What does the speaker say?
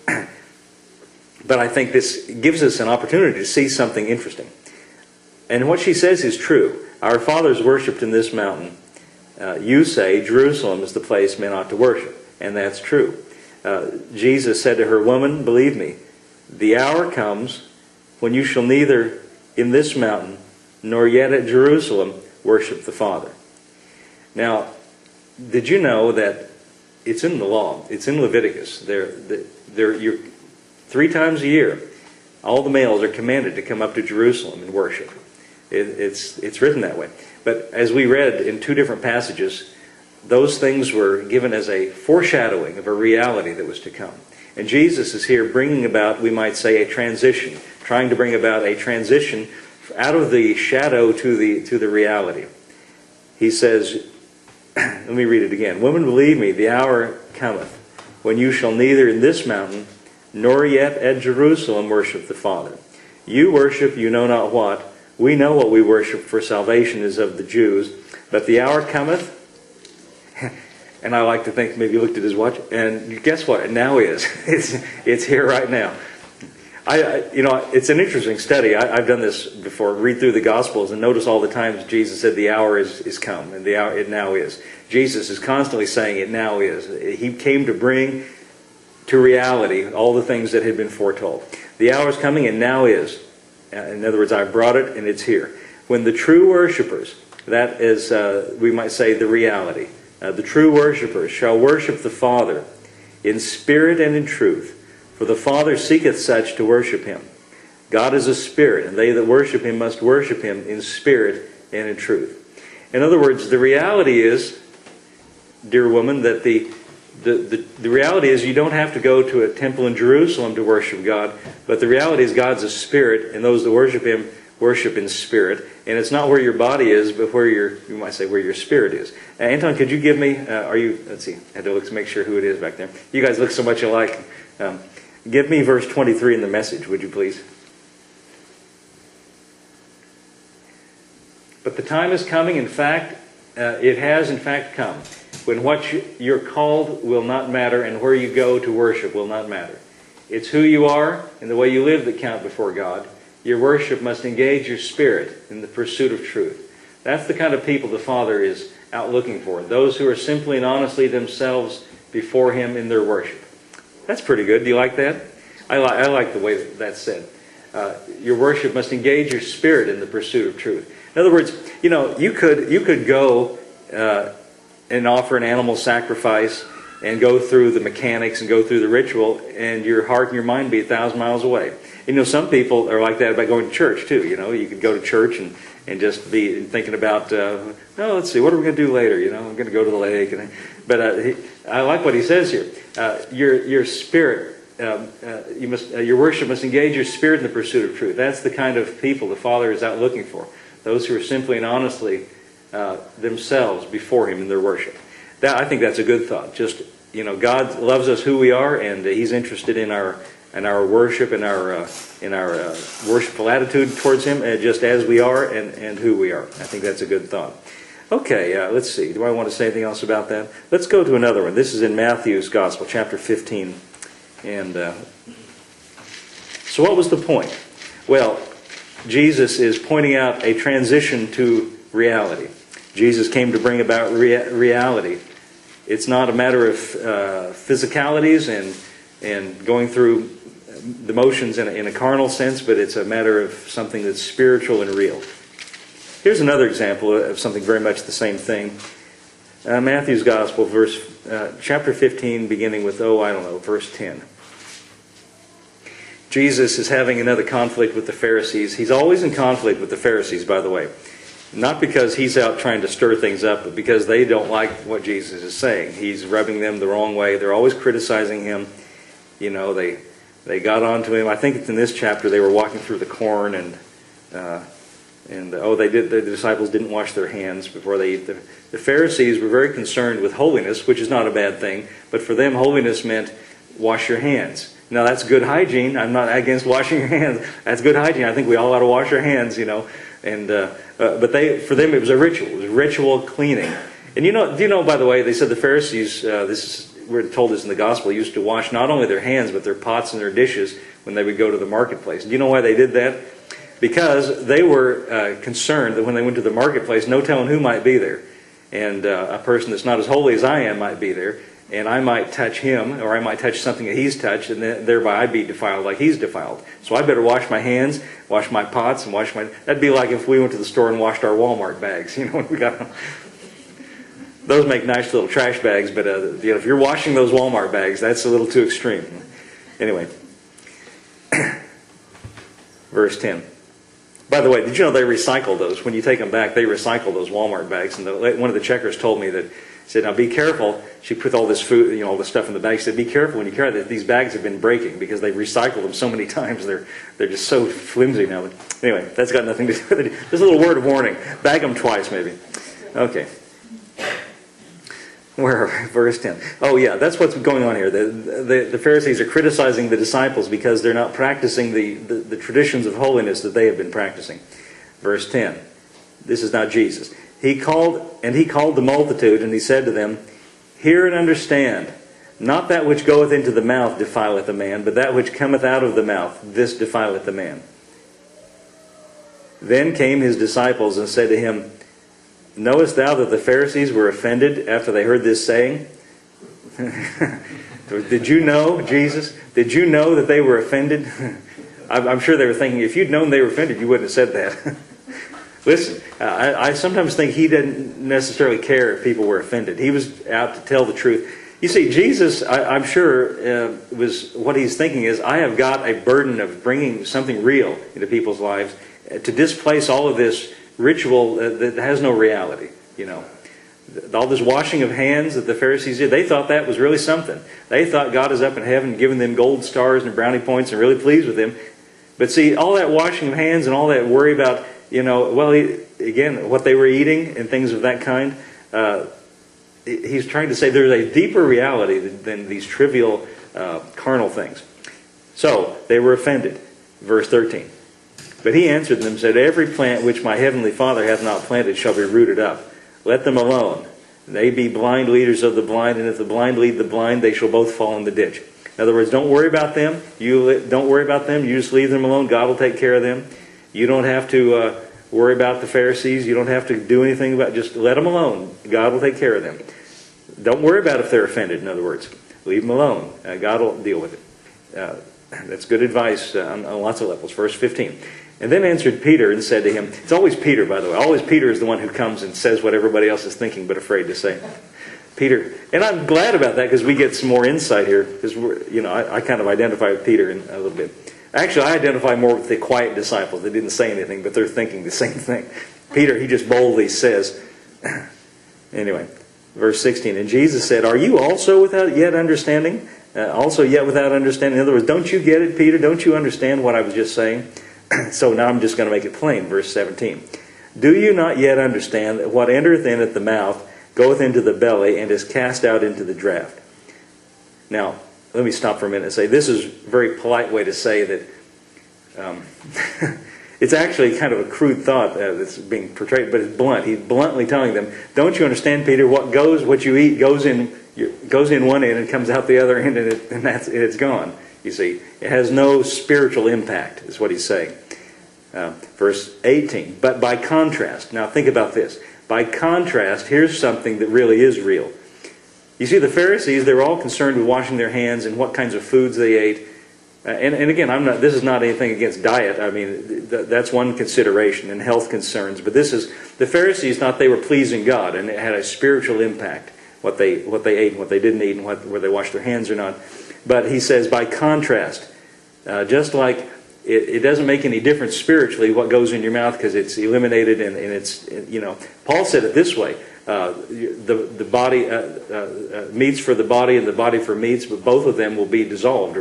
But I think this gives us an opportunity to see something interesting. And what she says is true. Our fathers worshipped in this mountain. You say Jerusalem is the place men ought to worship. And that's true. Jesus said to her, Woman, believe me, the hour comes when you shall neither in this mountain nor yet at Jerusalem worship the Father. Now, did you know that it's in the law? It's in Leviticus. You're 3 times a year, all the males are commanded to come up to Jerusalem and worship. It's written that way. But as we read in 2 different passages, those things were given as a foreshadowing of a reality that was to come. And Jesus is here bringing about, we might say, a transition, trying to bring about a transition out of the shadow to the reality. He says, let me read it again. Woman, believe me, the hour cometh when you shall neither in this mountain nor yet at Jerusalem worship the Father. You worship you know not what. We know what we worship, for salvation is of the Jews. But the hour cometh, and I like to think maybe he looked at his watch, and guess what? It now is. It's here right now. It's an interesting study. I've done this before. Read through the Gospels and notice all the times Jesus said the hour is come, and the hour it now is. Jesus is constantly saying it now is. He came to bring to reality all the things that had been foretold. The hour is coming, and now is. In other words, I brought it, and it's here. When the true worshipers, that is, we might say, the reality, the true worshipers shall worship the Father in spirit and in truth. For the Father seeketh such to worship Him. God is a spirit, and they that worship Him must worship Him in spirit and in truth. In other words, the reality is, dear woman, that the reality is you don't have to go to a temple in Jerusalem to worship God, but the reality is God's a spirit, and those that worship Him worship in spirit. And it's not where your body is, but where you might say, where your spirit is. Anton, could you give me, let's see, I had to look to make sure who it is back there. You guys look so much alike. Give me verse 23 in the Message, would you please? But the time is coming, in fact, it has in fact come, when what you're called will not matter and where you go to worship will not matter. It's who you are and the way you live that count before God. Your worship must engage your spirit in the pursuit of truth. That's the kind of people the Father is out looking for. Those who are simply and honestly themselves before Him in their worship. That's pretty good. Do you like that? I like the way that's said. Your worship must engage your spirit in the pursuit of truth. In other words, you could go and offer an animal sacrifice and go through the mechanics and go through the ritual, and your heart and your mind be 1,000 miles away. Some people are like that about going to church too. You could go to church and just be thinking about, let's see, what are we going to do later? I'm going to go to the lake. But I like what he says here. Your spirit, your worship must engage your spirit in the pursuit of truth. That's the kind of people the Father is out looking for. Those who are simply and honestly themselves before Him in their worship. I think that's a good thought. Just God loves us who we are, and He's interested in our worship and our worshipful attitude towards Him, just as we are and who we are. I think that's a good thought. Okay, let's see. Do I want to say anything else about that? Let's go to another one. This is in Matthew's Gospel, chapter 15. And so what was the point? Well, Jesus is pointing out a transition to reality. Jesus came to bring about reality. It's not a matter of physicalities and going through the motions in a carnal sense, but it's a matter of something that's spiritual and real. Here's another example of something very much the same thing. Matthew's Gospel, chapter 15, beginning with, verse 10. Jesus is having another conflict with the Pharisees. He's always in conflict with the Pharisees, by the way. Not because he's out trying to stir things up, but because they don't like what Jesus is saying. He's rubbing them the wrong way. They're always criticizing Him. They got onto Him. I think it's in this chapter they were walking through the corn the disciples didn't wash their hands before they eat. The Pharisees were very concerned with holiness, which is not a bad thing, but for them holiness meant wash your hands. Now that's good hygiene. I'm not against washing your hands. That's good hygiene. I think we all ought to wash our hands, but for them it was a ritual. It was ritual cleaning. And do you know, by the way, they said the Pharisees, this is we're told this in the gospel, used to wash not only their hands, but their pots and their dishes when they would go to the marketplace. Do you know why they did that? Because they were concerned that when they went to the marketplace, no telling who might be there. And a person that's not as holy as I am might be there, and I might touch him, or I might touch something that he's touched, and thereby I'd be defiled like he's defiled. So I better wash my hands, wash my pots, and wash my... That'd be like if we went to the store and washed our Walmart bags. We got them. Those make nice little trash bags, but if you're washing those Walmart bags, that's a little too extreme. Anyway, verse 10. By the way, did you know they recycle those? When you take them back, they recycle those Walmart bags. And one of the checkers told me that, said, now be careful. She put all this food, all the stuff in the bag. She said, be careful when you carry that. These bags have been breaking because they've recycled them so many times. They're just so flimsy now. But anyway, that's got nothing to do with it. Just a little word of warning. Bag them twice, maybe. Okay. Where are we? Verse 10. Oh yeah, that's what's going on here. The Pharisees are criticizing the disciples because they're not practicing the traditions of holiness that they have been practicing. Verse 10. This is not Jesus. He called the multitude, and he said to them, hear and understand, not that which goeth into the mouth defileth a man, but that which cometh out of the mouth, this defileth a man. Then came his disciples and said to him, knowest thou that the Pharisees were offended after they heard this saying? Did you know, Jesus? Did you know that they were offended? I'm sure they were thinking, if you'd known they were offended, you wouldn't have said that. Listen, I sometimes think he didn't necessarily care if people were offended. He was out to tell the truth. You see, Jesus, I'm sure, was what he's thinking is, I have got a burden of bringing something real into people's lives to displace all of this ritual that has no reality. All this washing of hands that the Pharisees did, they thought that was really something. They thought God is up in heaven giving them gold stars and brownie points and really pleased with them. But see, all that washing of hands and all that worry about, again, what they were eating and things of that kind, he's trying to say there's a deeper reality than these trivial carnal things. So, they were offended. Verse 13. But he answered them and said, every plant which my heavenly Father hath not planted shall be rooted up. Let them alone. They be blind leaders of the blind, and if the blind lead the blind, they shall both fall in the ditch. In other words, don't worry about them. Don't worry about them. You just leave them alone. God will take care of them. You don't have to worry about the Pharisees. You don't have to do anything about it. Just let them alone. God will take care of them. Don't worry about if they're offended, in other words. Leave them alone. God will deal with it. That's good advice on lots of levels. Verse 15. And then answered Peter and said to him, it's always Peter, by the way. Always Peter is the one who comes and says what everybody else is thinking but afraid to say. Peter. And I'm glad about that because we get some more insight here. Because I kind of identify with Peter in a little bit. Actually, I identify more with the quiet disciples. They didn't say anything, but they're thinking the same thing. Peter, he just boldly says. Anyway, verse 16. And Jesus said, are you also without yet understanding? Also yet without understanding. In other words, don't you get it, Peter? Don't you understand what I was just saying? So now I'm just going to make it plain. Verse 17. Do you not yet understand that what entereth in at the mouth goeth into the belly and is cast out into the draught? Now, let me stop for a minute and say this is a very polite way to say that it's actually kind of a crude thought that's being portrayed, but it's blunt. He's bluntly telling them, don't you understand, Peter, what you eat goes in one end and comes out the other end, and it's gone. You see, it has no spiritual impact, is what he's saying. Verse 18. But by contrast, now think about this. By contrast, here's something that really is real. You see, the Pharisees, they were all concerned with washing their hands and what kinds of foods they ate. And again, this is not anything against diet. I mean, that's one consideration, and health concerns. But the Pharisees thought they were pleasing God, and it had a spiritual impact, what they ate and what they didn't eat, and whether they washed their hands or not. But he says, by contrast, just like it doesn't make any difference spiritually what goes in your mouth because it's eliminated and it's, Paul said it this way, the body, meats for the body and the body for meats, but both of them will be dissolved.